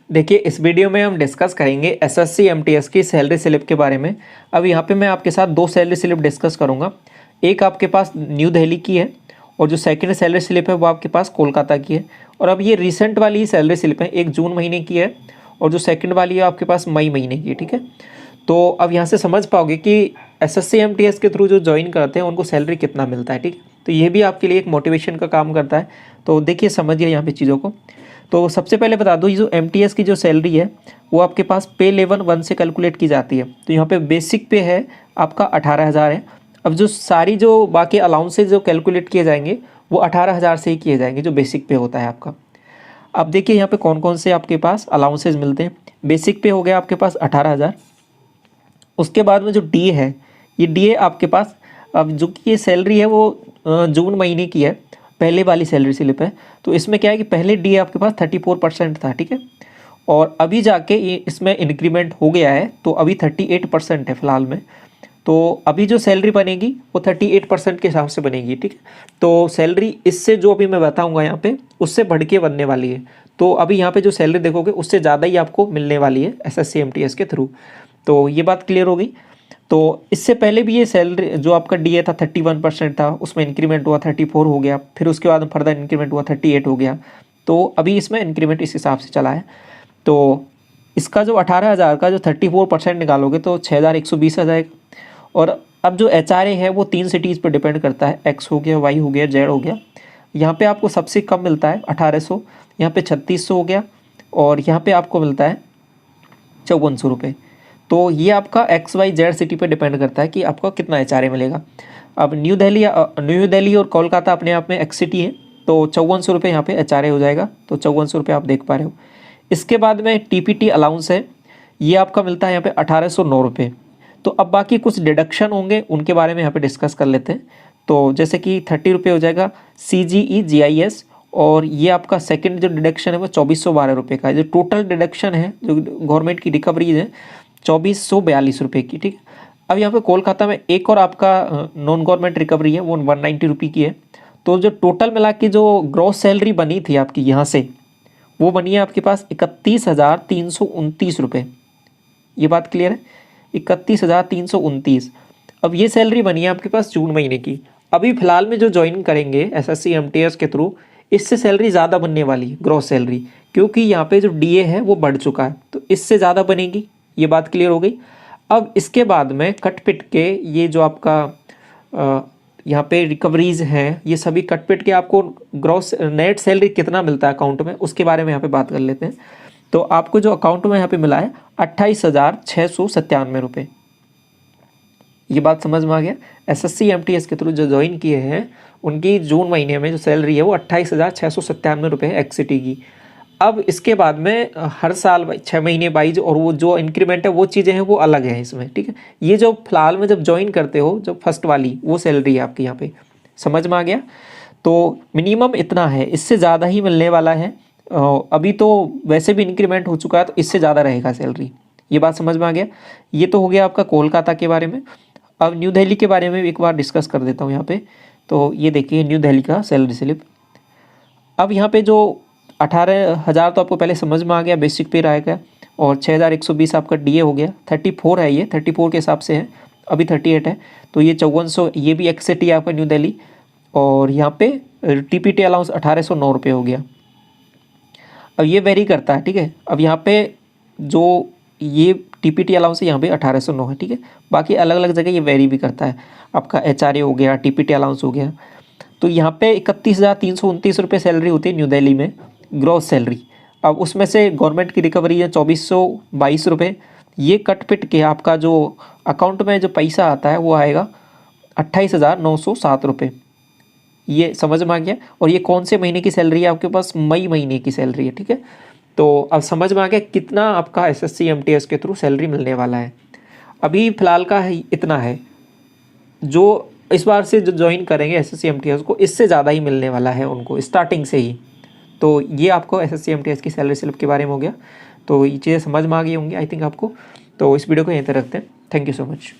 देखिए, इस वीडियो में हम डिस्कस करेंगे एसएससी एमटीएस की सैलरी स्लिप के बारे में। अब यहाँ पे मैं आपके साथ दो सैलरी स्लिप डिस्कस करूँगा। एक आपके पास न्यू दिल्ली की है और जो सेकंड सैलरी स्लिप है वो आपके पास कोलकाता की है। और अब ये रिसेंट वाली सैलरी स्लिप है, एक जून महीने की है और जो सेकंड वाली है आपके पास मई महीने की है। ठीक है, तो अब यहाँ से समझ पाओगे कि एसएससी एमटीएस के थ्रू जो ज्वाइन करते हैं उनको सैलरी कितना मिलता है। ठीक है, तो ये भी आपके लिए एक मोटिवेशन का काम करता है। तो देखिए, समझिए यहाँ पे चीज़ों को। तो सबसे पहले बता दो, ये जो एमटीएस की जो सैलरी है वो आपके पास पे लेवल 1 से कैलकुलेट की जाती है। तो यहाँ पे बेसिक पे है आपका 18,000 है। अब जो सारी जो बाकी अलाउंसेज जो कैलकुलेट किए जाएंगे वो 18,000 से ही किए जाएंगे, जो बेसिक पे होता है आपका। अब देखिए यहाँ पे कौन कौन से आपके पास अलाउंसेज मिलते हैं। बेसिक पे हो गया आपके पास 18,000। उसके बाद में जो डी है, ये डी आपके पास, अब जो कि ये सैलरी है वो जून महीने की है, पहले वाली सैलरी स्लिप है। तो इसमें क्या है कि पहले डी आपके पास 34% था। ठीक है, और अभी जाके ये इसमें इंक्रीमेंट हो गया है, तो अभी 38% है फिलहाल में। तो अभी जो सैलरी बनेगी वो 38% के हिसाब से बनेगी। ठीक है, तो सैलरी इससे जो अभी मैं बताऊंगा यहाँ पे उससे बढ़ के बनने वाली है। तो अभी यहाँ पे जो सैलरी देखोगे उससे ज़्यादा ही आपको मिलने वाली है एसएससी एमटीएस के थ्रू। तो ये बात क्लियर हो गई। तो इससे पहले भी ये सैलरी जो आपका डीए था 31% था, उसमें इंक्रीमेंट हुआ 34 हो गया, फिर उसके बाद फर्दर इंक्रीमेंट हुआ 38 हो गया। तो अभी इसमें इंक्रीमेंट इस हिसाब से चला है। तो इसका जो 18,000 का जो 34% निकालोगे तो 6,120 आ जाएगा। और अब जो एचआरए है वो 3 सिटीज़ पर डिपेंड करता है, एक्स हो गया, वाई हो गया, जेड हो गया। यहाँ पे आपको सबसे कम मिलता है 1,800, यहाँ पे 3,600 हो गया, और यहाँ पे आपको मिलता है 5,400 रुपये। तो ये आपका एक्स वाई जेड सिटी पे डिपेंड करता है कि आपको कितना एचआरए मिलेगा। अब न्यू दिल्ली और कोलकाता अपने आप में एक्स सिटी है, तो 5,400 रुपये यहाँ पे एचआरए हो जाएगा। तो 5,400 रुपये आप देख पा रहे हो। इसके बाद में टीपीटी अलाउंस है, ये आपका मिलता है यहाँ पे 1,809 रुपये। तो अब बाकी कुछ डिडक्शन होंगे, उनके बारे में यहाँ पे डिस्कस कर लेते हैं। तो जैसे कि 30 रुपये हो जाएगा CGE GIS, और ये आपका सेकंड जो डिडक्शन है वो 2,412 रुपये का है। जो टोटल डिडक्शन है जो गवर्नमेंट की रिकवरीज है 2,442 रुपये की। ठीक है, अब यहाँ पे कोलकाता में एक और आपका नॉन गवर्नमेंट रिकवरी है, वो 190 रुपये की है। तो जो टोटल मिला के जो ग्रॉस सैलरी बनी थी आपकी यहाँ से, वो बनी है आपके पास 31,329 रुपये। ये बात क्लियर है, 31,329। अब ये सैलरी बनी है आपके पास जून महीने की। अभी फिलहाल में जो ज्वाइन करेंगे एसएससी एमटीएस के थ्रू, इससे सैलरी ज़्यादा बनने वाली है ग्रॉस सैलरी, क्योंकि यहाँ पे जो डीए है वो बढ़ चुका है, तो इससे ज़्यादा बनेगी। ये बात क्लियर हो गई। अब इसके बाद में कट पिट के ये जो आपका यहाँ पे रिकवरीज हैं, ये सभी कट पिट के आपको ग्रॉस नेट सैलरी कितना मिलता है अकाउंट में, उसके बारे में यहाँ पे बात कर लेते हैं। तो आपको जो अकाउंट में यहाँ पे मिला है 28,697 रुपये। ये बात समझ में आ गया। एसएससी एमटीएस के थ्रू जो ज्वाइन किए हैं उनकी जून महीने में जो सैलरी है वो 28,697 रुपये है एक्सिटी की। अब इसके बाद में हर साल 6 महीने बाइज और वो जो इंक्रीमेंट है वो चीज़ें हैं वो अलग हैं इसमें। ठीक है, ये जो फिलहाल में जब ज्वाइन करते हो, जो फर्स्ट वाली वो सैलरी है आपकी यहाँ पे, समझ में आ गया। तो मिनिमम इतना है, इससे ज़्यादा ही मिलने वाला है। अभी तो वैसे भी इंक्रीमेंट हो चुका है, तो इससे ज़्यादा रहेगा सैलरी। ये बात समझ में आ गया। ये तो हो गया आपका कोलकाता के बारे में। अब न्यू दिल्ली के बारे में एक बार डिस्कस कर देता हूँ यहाँ पे। तो ये देखिए न्यू दिल्ली का सैलरी स्लिप। अब यहाँ पे जो 18,000 तो आपको पहले समझ में आ गया, बेसिक पे रहेगा, और 6,120 आपका डीए हो गया। 34 है, ये 34 के हिसाब से है, अभी 38 है। तो ये 5,400, ये भी एक्सेट ही आपका न्यू दिल्ली। और यहाँ पे टीपीटी अलाउंस 1,809 रुपये हो गया। अब ये वेरी करता है। ठीक है, अब यहाँ पे जो ये टीपीटी अलाउंस है यहाँ पे 1,809 है। ठीक है, बाकी अलग अलग जगह ये वेरी भी करता है। आपका एचआरए हो गया, टीपीटी अलाउंस हो गया। तो यहाँ पे 31,329 रुपये सैलरी होती है न्यू दिल्ली में, ग्रॉस सैलरी। अब उसमें से गवर्नमेंट की रिकवरी है 2,422 रुपये। ये कट पिट के आपका जो अकाउंट में जो पैसा आता है वो आएगा 28,907 रुपये। ये समझ में आ गया। और ये कौन से महीने की सैलरी है आपके पास? मई महीने की सैलरी है। ठीक है, तो अब समझ में आ गया कितना आपका एसएससी एमटीएस के थ्रू सैलरी मिलने वाला है। अभी फ़िलहाल का है इतना है। जो इस बार से जो ज्वाइन करेंगे एसएससी एमटीएस को, इससे ज़्यादा ही मिलने वाला है उनको स्टार्टिंग से ही। तो ये आपको एसएससी एमटीएस की सैलरी स्लिप के बारे में हो गया। तो ये चीज़ें समझ में आ गई होंगी आई थिंक आपको। तो इस वीडियो को यहीं तक रखते हैं। Thank you so much.